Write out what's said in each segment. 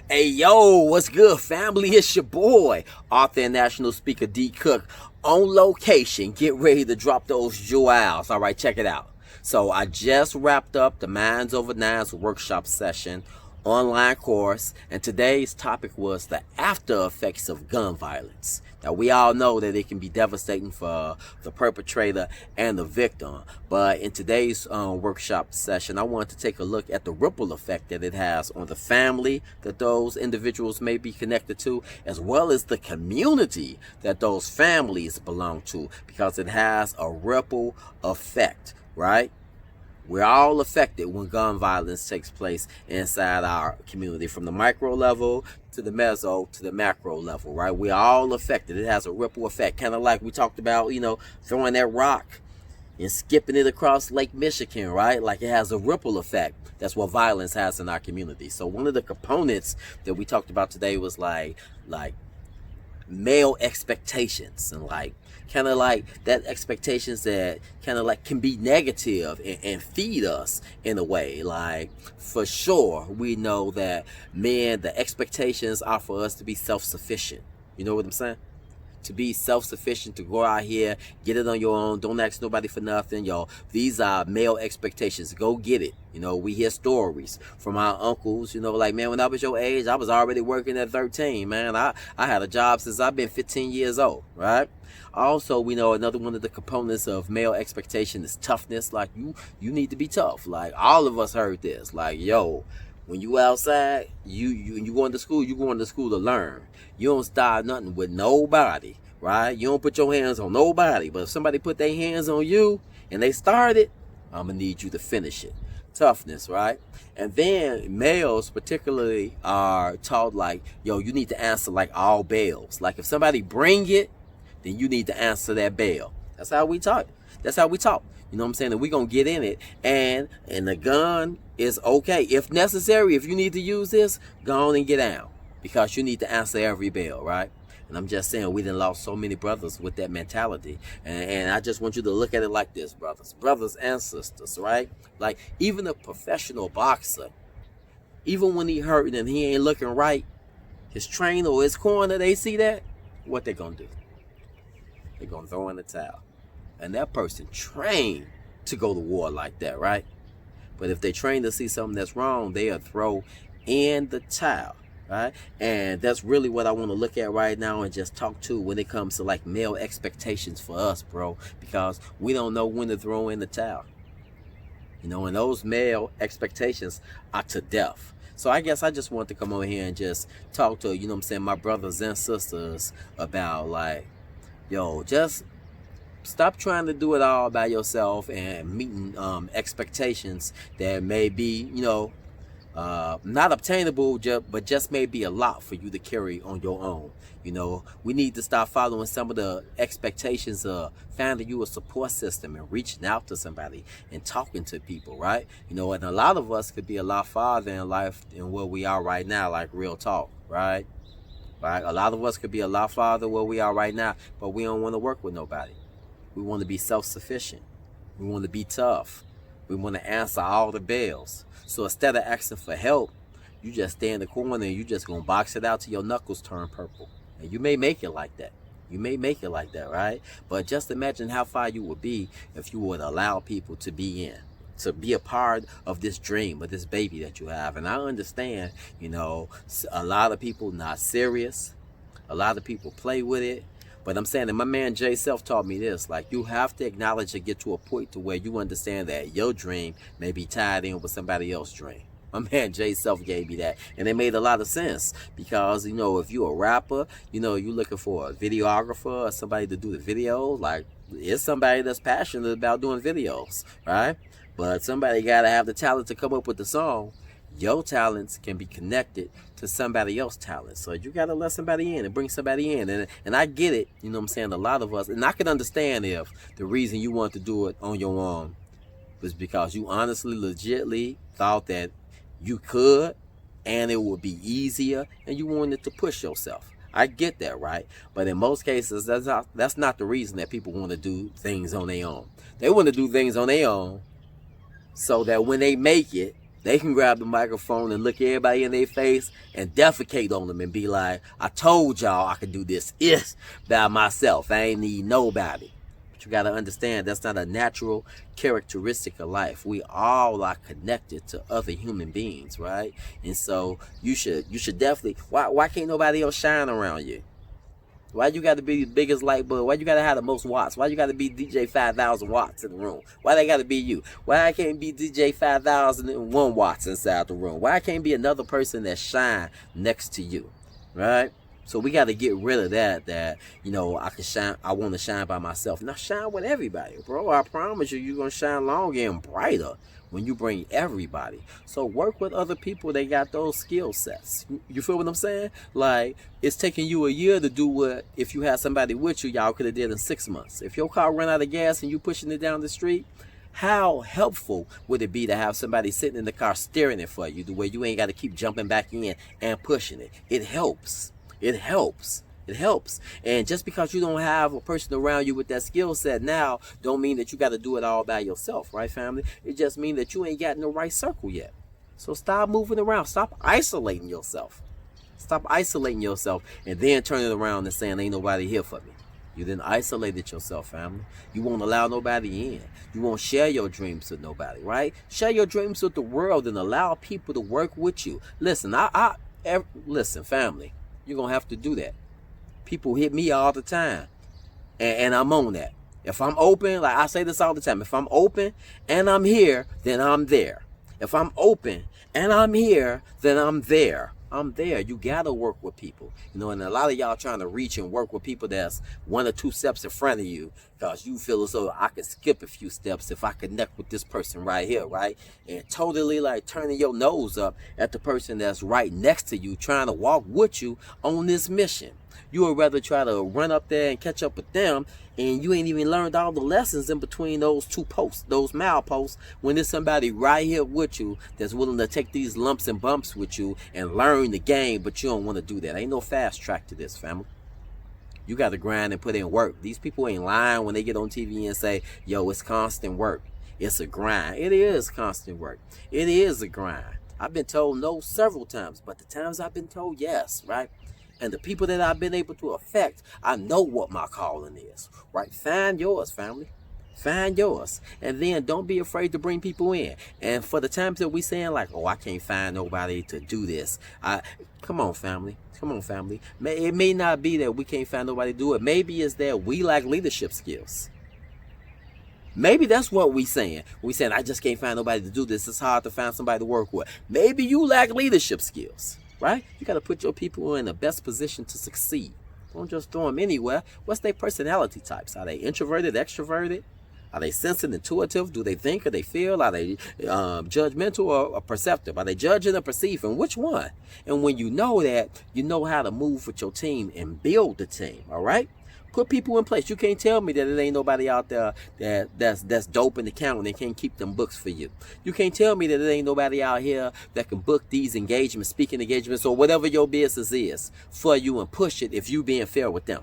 Hey yo, what's good, family? It's your boy, author and national speaker D Cook, on location. Get ready to drop those jewels. All right, check it out. So I just wrapped up the Minds Over Nines workshop session online course, and today's topic was the after effects of gun violence. Now, we all know that it can be devastating for the perpetrator and the victim, but in today's workshop session, I wanted to take a look at the ripple effect that it has on the family that those individuals may be connected to, as well as the community that those families belong to, because it has a ripple effect, right? We're all affected when gun violence takes place inside our community, from the micro level to the meso to the macro level, right? We're all affected. It has a ripple effect, kind of like we talked about, throwing that rock and skipping it across Lake Michigan, right? Like, it has a ripple effect. That's what violence has in our community. So one of the components that we talked about today was like male expectations, and kind of like that expectations that kind of like can be negative and feed us in a way. Like, for sure, we know that men, the expectations are for us to be self-sufficient. You know what I'm saying? To be self-sufficient, to go out here, get it on your own, don't ask nobody for nothing, y'all. These are male expectations. Go get it. We hear stories from our uncles, like, man, when I was your age, I was already working at 13, man. I had a job since I've been 15 years old, right? Also, we know another one of the components of male expectation is toughness. Like, you need to be tough. Like, all of us heard this. Like, yo, when you outside, you going to school, you going to school to learn. You don't start nothing with nobody, right? You don't put your hands on nobody. But if somebody put their hands on you and they started, I'm going to need you to finish it. Toughness, right? And then males particularly are taught, like, yo, you need to answer like all bells. Like, if somebody bring it, then you need to answer that bell. That's how we talk. That's how we talk. You know what I'm saying? That we're going to get in it. And the gun is okay. If necessary, if you need to use this, go on and get out. Because you need to answer every bell, right? And I'm just saying, we done lost so many brothers with that mentality. And I just want you to look at it like this, brothers and sisters, right? Like, even a professional boxer, even when he hurt and he ain't looking right, his trainer or his corner, they see that, what they gonna do? They're gonna throw in the towel. And that person trained to go to war like that, right? But if they train to see something that's wrong, they'll throw in the towel, right? And that's really what I want to look at right now and just talk to when it comes to like male expectations for us, bro, because we don't know when to throw in the towel. And those male expectations are to death. So I guess I just want to come over here and just talk to, my brothers and sisters about, like, yo, just stop trying to do it all by yourself and meeting expectations that may be, not obtainable, but just may be a lot for you to carry on your own. We need to start following some of the expectations of finding you a support system and reaching out to somebody and talking to people, right? And a lot of us could be a lot farther in life than where we are right now, like real talk, right? Right? A lot of us could be a lot farther where we are right now, but we don't want to work with nobody. We want to be self-sufficient. We want to be tough. We want to answer all the bells. So instead of asking for help, you just stay in the corner and you just going to box it out till your knuckles turn purple. And you may make it like that. You may make it like that, right? But just imagine how far you would be if you would allow people to be a part of this dream, of this baby that you have. And I understand, a lot of people not serious. A lot of people play with it. But I'm saying that my man Jay Self taught me this. Like, you have to acknowledge and get to a point to where you understand that your dream may be tied in with somebody else's dream. My man Jay Self gave me that. And it made a lot of sense. Because, if you're a rapper, you're looking for a videographer or somebody to do the video. Like, it's somebody that's passionate about doing videos, right? But somebody got to have the talent to come up with the song. Your talents can be connected to somebody else's talent. So you got to let somebody in and bring somebody in. And I get it, a lot of us, and I can understand if the reason you want to do it on your own was because you honestly, legitly thought that you could and it would be easier and you wanted to push yourself. I get that, right? But in most cases, that's not the reason that people want to do things on their own. They want to do things on their own so that when they make it, They can grab the microphone and look everybody in their face and defecate on them and be like, I told y'all I could do this by myself. I ain't need nobody. But you got to understand, that's not a natural characteristic of life. We all are connected to other human beings, right? And so you should definitely, why can't nobody else shine around you? Why you got to be the biggest light bulb? Why you got to have the most watts? Why you got to be DJ 5,000 watts in the room? Why they got to be you? Why I can't be DJ 5,001 watts inside the room? Why I can't be another person that shine next to you, right? So we got to get rid of that, you know, I can shine, I want to shine by myself. Now shine with everybody, bro. I promise you, you're going to shine longer and brighter when you bring everybody. So work with other people that got those skill sets. You feel what I'm saying? Like, it's taking you a year to do what, if you had somebody with you, y'all could have did in 6 months. If your car run out of gas and you pushing it down the street, how helpful would it be to have somebody sitting in the car steering it for you, the way you ain't got to keep jumping back in and pushing it? It helps. It helps. It helps. And just because you don't have a person around you with that skill set now, don't mean that you got to do it all by yourself, right, family? It just means that you ain't got in the right circle yet. So stop moving around. Stop isolating yourself. Stop isolating yourself and then turning around and saying, ain't nobody here for me. You then isolated yourself, family. You won't allow nobody in. You won't share your dreams with nobody, right? Share your dreams with the world and allow people to work with you. Listen, listen, family, you're going to have to do that. People hit me all the time, and I'm on that. If I'm open, like I say this all the time, if I'm open and I'm here, then I'm there. If I'm open and I'm here, then I'm there. I'm there. You gotta work with people, you know, and a lot of y'all trying to reach and work with people that's 1 or 2 steps in front of you because you feel as though I can skip a few steps if I connect with this person right here, right? And totally like turning your nose up at the person that's right next to you, trying to walk with you on this mission. You would rather try to run up there and catch up with them, and you ain't even learned all the lessons in between those 2 posts, those mileposts, when there's somebody right here with you that's willing to take these lumps and bumps with you and learn the game, but you don't want to do that. Ain't no fast track to this, family. You got to grind and put in work. These people ain't lying when they get on TV and say, yo, it's constant work. It's a grind. It is constant work. It is a grind. I've been told no several times, but the times I've been told yes, right? And the people that I've been able to affect, I know what my calling is, right? Find yours, family. Find yours. And then don't be afraid to bring people in. And for the times that we saying like, oh, I can't find nobody to do this. Come on, family. Come on, family. It may not be that we can't find nobody to do it. Maybe it's that we lack leadership skills. Maybe that's what we saying. We saying, I just can't find nobody to do this. It's hard to find somebody to work with. Maybe you lack leadership skills. Right? You got to put your people in the best position to succeed. Don't just throw them anywhere. What's their personality types? Are they introverted, extroverted? Are they sensitive, intuitive? Do they think or they feel? Are they judgmental or perceptive? Are they judging or perceiving? Which one? And when you know that, you know how to move with your team and build the team. All right? Put people in place. You can't tell me that it ain't nobody out there that's dope in the county and can't keep them books for you. You can't tell me that it ain't nobody out here that can book these engagements, speaking engagements, or whatever your business is for you and push it if you being fair with them.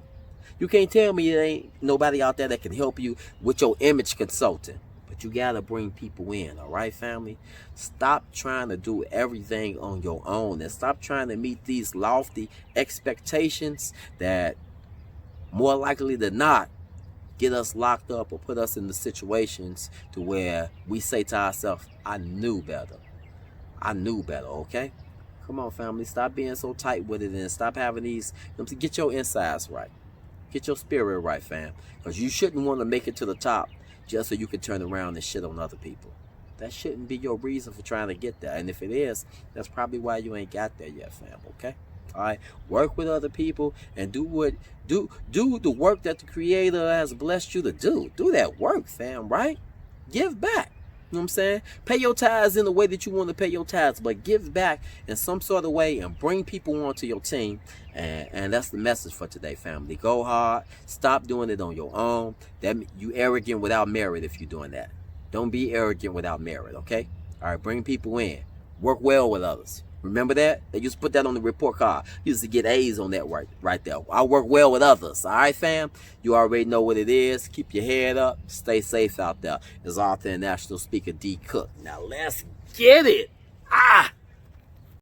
You can't tell me it ain't nobody out there that can help you with your image consulting. But you gotta bring people in, all right, family? Stop trying to do everything on your own and stop trying to meet these lofty expectations that more likely than not get us locked up or put us in the situations to where we say to ourselves, I knew better. I knew better, okay? Come on, family. Stop being so tight with it and stop having these, get your insides right. Get your spirit right, fam. Because you shouldn't want to make it to the top just so you can turn around and shit on other people. That shouldn't be your reason for trying to get there. And if it is, that's probably why you ain't got there yet, fam, okay? All right, work with other people and do the work that the Creator has blessed you to do. Do that work, fam, right? Give back. You know what I'm saying? Pay your tithes in the way that you want to pay your tithes, but give back in some sort of way and bring people onto your team. And that's the message for today, family. Go hard. Stop doing it on your own. That you arrogant without merit if you're doing that. Don't be arrogant without merit, okay? All right, bring people in. Work well with others. Remember that? They used to put that on the report card. You used to get A's on that right there. I work well with others. All right, fam? You already know what it is. Keep your head up. Stay safe out there. It's author and national speaker D Cook. Now let's get it. Ah!